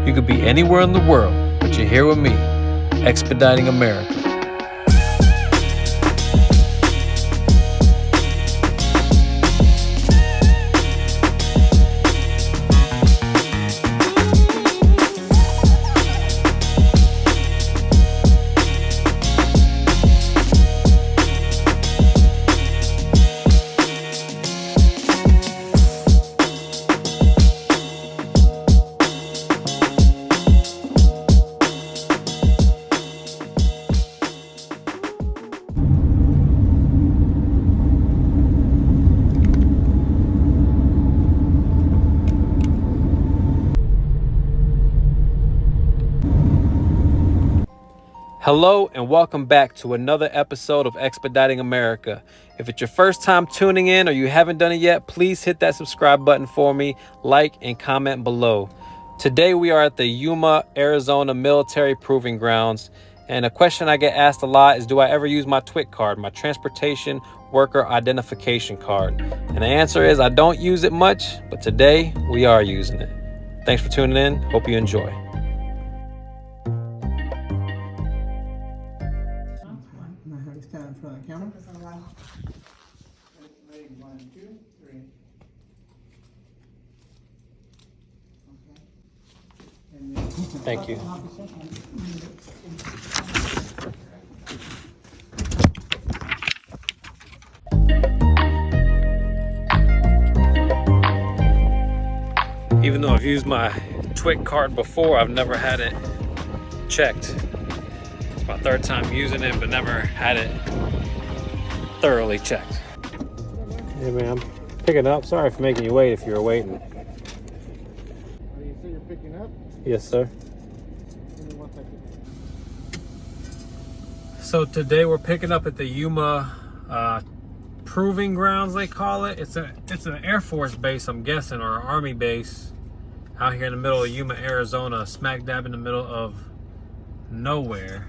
You could be anywhere in the world, but you're here with me, Expediting America. Hello and welcome back to another episode of Expediting America. If it's your first time tuning in or you haven't done it yet, please hit that subscribe button for me, like and comment below. Today we are at the Yuma, Arizona Military Proving Grounds. And a question I get asked a lot is, do I ever use my TWIC card, my Transportation Worker Identification Card? And the answer is I don't use it much, but today we are using it. Thanks for tuning in. Hope you enjoy. Stand in front of the camera. Ready, 1, 2, 3. Okay. And then Thank you. Even though I've used my TWIC card before, I've never had it checked. It's my third time using it, but never had it thoroughly checked. Hey man, I'm picking up. Sorry for making you wait if you were waiting. You say you're picking up? Yes, sir. Give me 1 second. So today we're picking up at the Yuma Proving Grounds, they call it. It's an Air Force base, I'm guessing, or an Army base out here in the middle of Yuma, Arizona, smack dab in the middle of nowhere.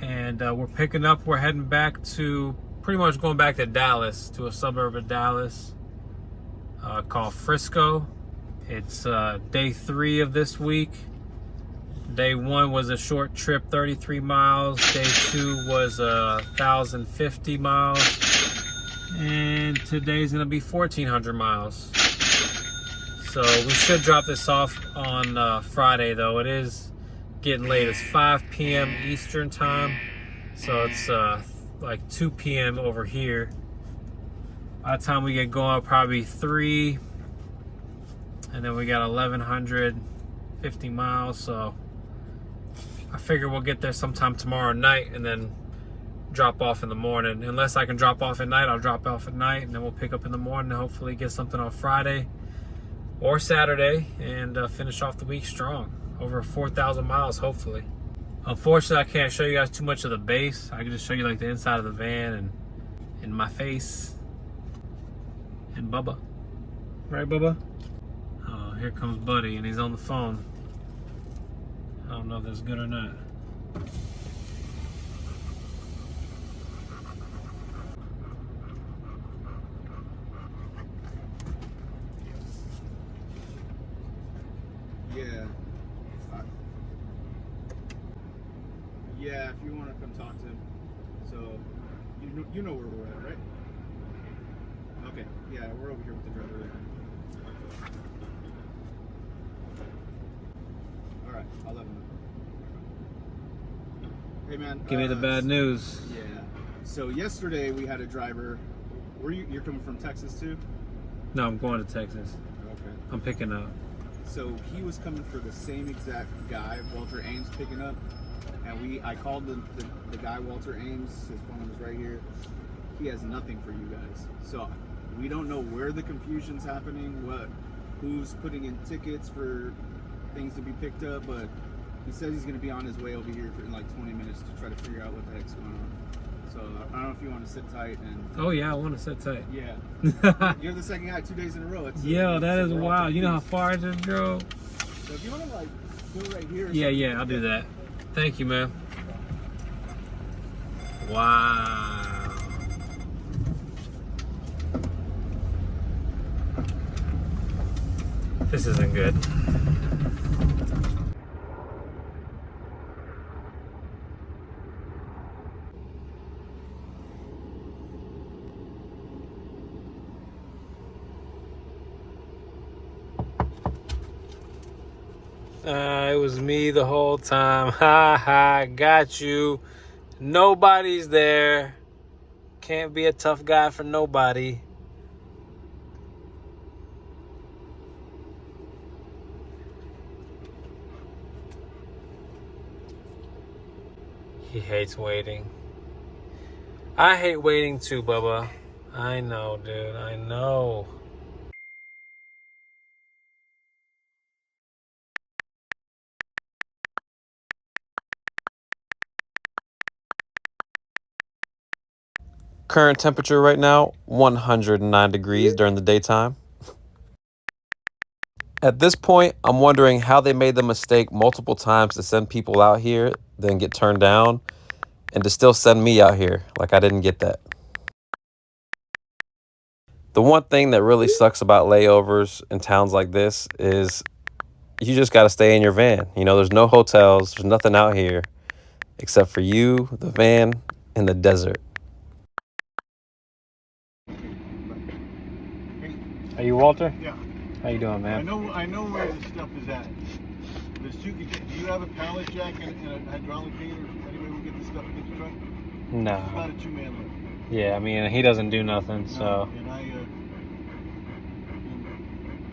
And we're picking up, we're heading back to, pretty much going back to Dallas, to a suburb of Dallas called Frisco. It's day 3 of this week. Day 1 was a short trip, 33 miles. Day 2 was 1,050 miles. And today's gonna be 1,400 miles. So we should drop this off on Friday though. It is getting late. It's 5 p.m. Eastern time, so it's like 2 p.m. over here. By the time we get going, probably 3, and then we got 1,150 miles. So I figure we'll get there sometime tomorrow night and then drop off in the morning. Unless I can drop off at night, I'll drop off at night, and then we'll pick up in the morning and hopefully get something on Friday or Saturday and finish off the week strong. Over 4,000 miles, hopefully. Unfortunately, I can't show you guys too much of the base. I can just show you like the inside of the van and my face and Bubba. Right, Bubba? Oh, here comes Buddy, and he's on the phone. I don't know if that's good or not. Yeah, if you want to come talk to him. So, you know where we're at, right? Okay, yeah, we're over here with the driver there. Alright, I'll let him know. Hey man. Give me the bad news. Yeah. So yesterday we had a driver. You're coming from Texas too? No, I'm going to Texas. Okay. I'm picking up. So he was coming for the same exact guy, Walter Ames, picking up. And I called the guy, Walter Ames. His phone was right here. He has nothing for you guys. So we don't know where the confusion's happening, who's putting in tickets for things to be picked up, but he says he's going to be on his way over here in like 20 minutes to try to figure out what the heck's going on. So I don't know if you want to sit tight and... Oh yeah, I want to sit tight. Yeah. You're the second guy 2 days in a row. Yo, that is wild. You know how far I just drove? So if you want to like go right here... Yeah, I'll do that. Thank you, man. Wow. This isn't good. It was me the whole time. Ha ha, got you. Nobody's there. Can't be a tough guy for nobody. He hates waiting. I hate waiting too, Bubba. I know, dude. I know. Current temperature right now, 109 degrees during the daytime. At this point, I'm wondering how they made the mistake multiple times to send people out here, then get turned down, and to still send me out here. Like I didn't get that. The one thing that really sucks about layovers in towns like this is you just got to stay in your van. You know, there's no hotels, there's nothing out here except for you, the van, and the desert. Are you Walter? Yeah. How you doing, man? I know where the stuff is at. There's two. Do you have a pallet jack and a hydraulic gate, or any way we get this stuff into the truck? No. It's about a 2-man lift. Yeah, I mean, he doesn't do nothing, so. And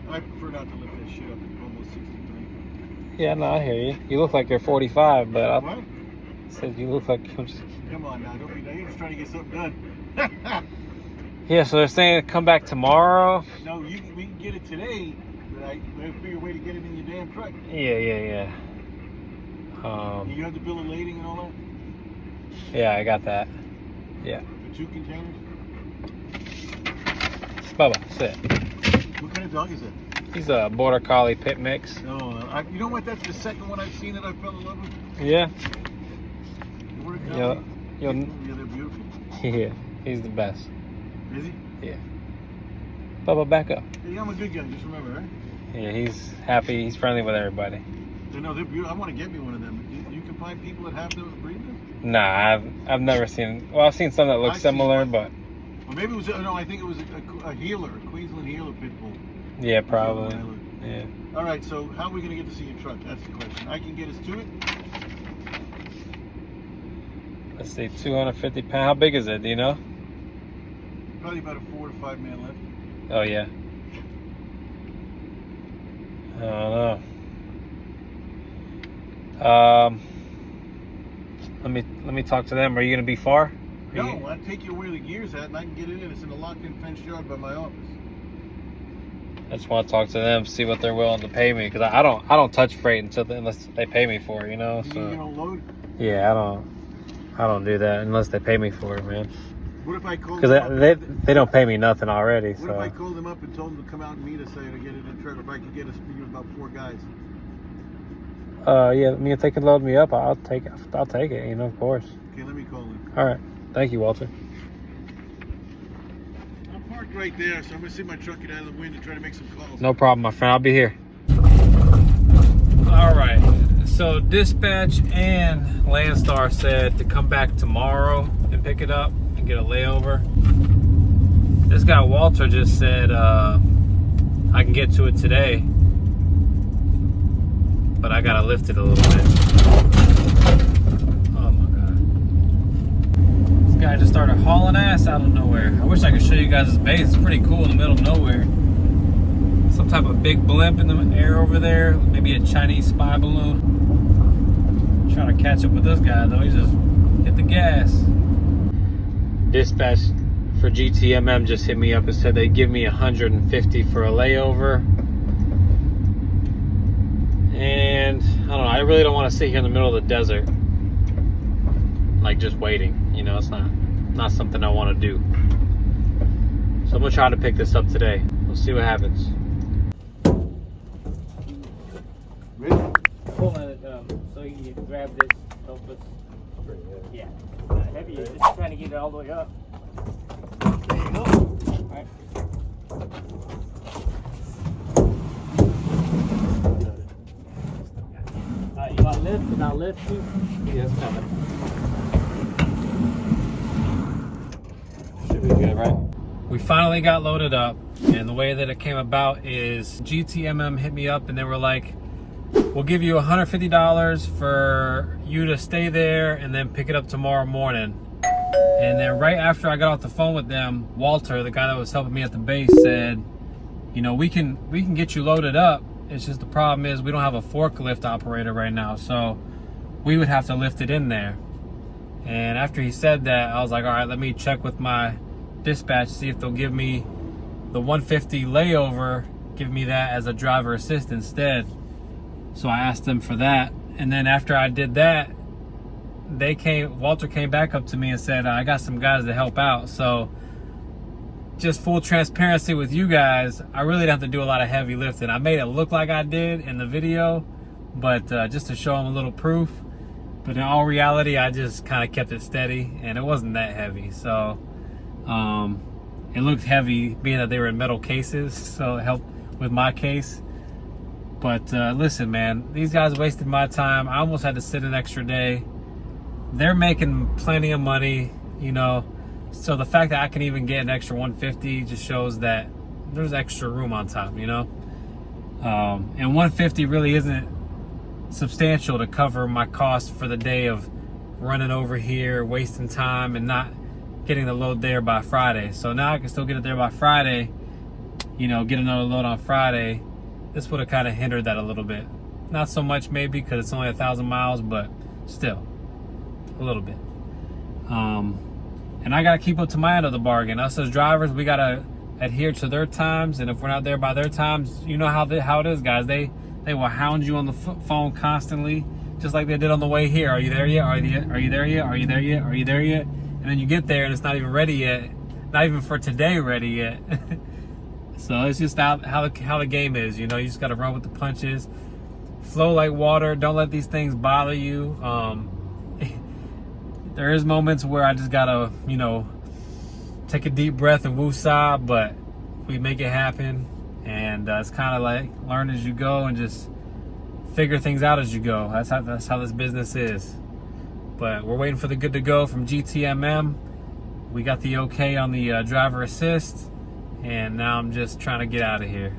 I prefer not to lift that shit up at almost 63. Yeah, no, I hear you. You look like you're 45, but I What? said you look like you're just... Come on now, don't be now. You're just trying to get something done. Yeah, so they're saying to come back tomorrow. No, we can get it today, but I figure a way to get it in your damn truck. Yeah. You have the bill of lading and all that? Yeah, I got that. Yeah. The 2 containers? Bubba, sit. What kind of dog is it? He's a Border Collie pit mix. No, you know what? That's the second one I've seen that I fell in love with. Yeah. Border Collie. Yeah, they're beautiful. Yeah, he's the best. Is he? Yeah. Bubba, back up. Yeah, I'm a good guy. Just remember, right? Yeah, he's happy. He's friendly with everybody. No, they're beautiful. I want to get me one of them. You can find people that have those breeds? Nah, I've never seen. Well, I've seen some that look similar, but. Well, maybe it was. No, I think it was a healer, a Queensland healer pit bull. Yeah, probably. Yeah. All right. So how are we going to get to see your truck? That's the question. I can get us to it. Let's see, 250 pounds. How big is it? Do you know? Probably about a 4 to 5 man lift. Oh yeah. I don't know. Let me talk to them. Are you gonna be far? No, I'll take you where the gear's at, and I can get it in. It's in a locked-in fenced yard by my office. I just want to talk to them, see what they're willing to pay me, because I don't touch freight unless they pay me for it, you know. So You don't load? yeah, I don't do that unless they pay me for it, man. What if I call them Because up? they don't pay me nothing already. What if I called them up and told them to come out and meet us there to get it in the truck? If I could get us figure about 4 guys. Yeah, I mean, if they can load me up, I'll take it. You know, of course. Okay, let me call them. All right, thank you, Walter. I'm parked right there, so I'm gonna see my truck get out of the wind and try to make some calls. No problem, my friend. I'll be here. All right. So dispatch and Landstar said to come back tomorrow and pick it up and get a layover. This guy Walter just said I can get to it today, but I gotta lift it a little bit. Oh my god. This guy just started hauling ass out of nowhere. I wish I could show you guys his base. It's pretty cool in the middle of nowhere. Some type of big blimp in the air over there. Maybe a Chinese spy balloon. I'm trying to catch up with this guy though. He just hit the gas. Dispatch for GTMM just hit me up and said they'd give me $150 for a layover. And I don't know, I really don't want to sit here in the middle of the desert, like just waiting. You know, it's not something I want to do. So I'm gonna try to pick this up today. We'll see what happens. Ready? Pull it so you can grab this. Yeah. Heavy. Just trying to get it all the way up. There you go. All right. lift and I'll lift you. Yes, ma'am. Should be good, right? We finally got loaded up, and the way that it came about is GTMM hit me up and they were like, we'll give you $150 for you to stay there and then pick it up tomorrow morning. And then right after I got off the phone with them, Walter, the guy that was helping me at the base, said, you know, we can get you loaded up. It's just the problem is we don't have a forklift operator right now, so we would have to lift it in there. And after he said that, I was like, all right, let me check with my dispatch, see if they'll give me the 150 layover, give me that as a driver assist instead. So I asked them for that, and then after I did that, Walter came back up to me and said, I got some guys to help out. So just full transparency with you guys, I really didn't have to do a lot of heavy lifting. I made it look like I did in the video, but just to show them a little proof. But in all reality, I just kind of kept it steady, and it wasn't that heavy. So it looked heavy being that they were in metal cases, so it helped with my case. But listen, man, these guys wasted my time. I almost had to sit an extra day. They're making plenty of money, you know. So the fact that I can even get an extra 150 just shows that there's extra room on top, you know. And 150 really isn't substantial to cover my cost for the day of running over here, wasting time, and not getting the load there by Friday. So now I can still get it there by Friday, you know, get another load on Friday. This would have kind of hindered that a little bit. Not so much maybe because it's only 1,000 miles, but still a little bit. And I got to keep up to my end of the bargain. Us as drivers, we got to adhere to their times. And if we're not there by their times, you know how it is, guys. They will hound you on the phone constantly, just like they did on the way here. Are you there yet? Are you there yet? Are you there yet? Are you there yet? And then you get there and it's not even ready yet. Not even for today ready yet. So it's just how the game is. You know, you just got to run with the punches. Flow like water. Don't let these things bother you. There is moments where I just gotta, you know, take a deep breath and woo-saw, but we make it happen. And it's kind of like learn as you go and just figure things out as you go. That's how this business is. But we're waiting for the good to go from GTMM. We got the okay on the driver assist, and now I'm just trying to get out of here.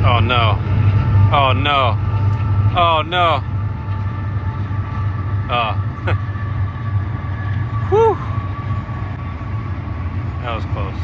Oh no. Oh no. Oh no. Oh. Whew. That was close.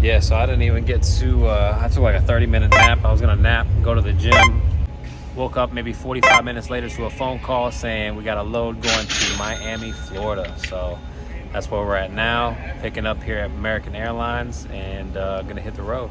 Yeah, so I didn't even get to, I took like a 30-minute nap. I was gonna nap, go to the gym. Woke up maybe 45 minutes later to a phone call saying we got a load going to Miami, Florida. So that's where we're at now, picking up here at American Airlines and gonna hit the road.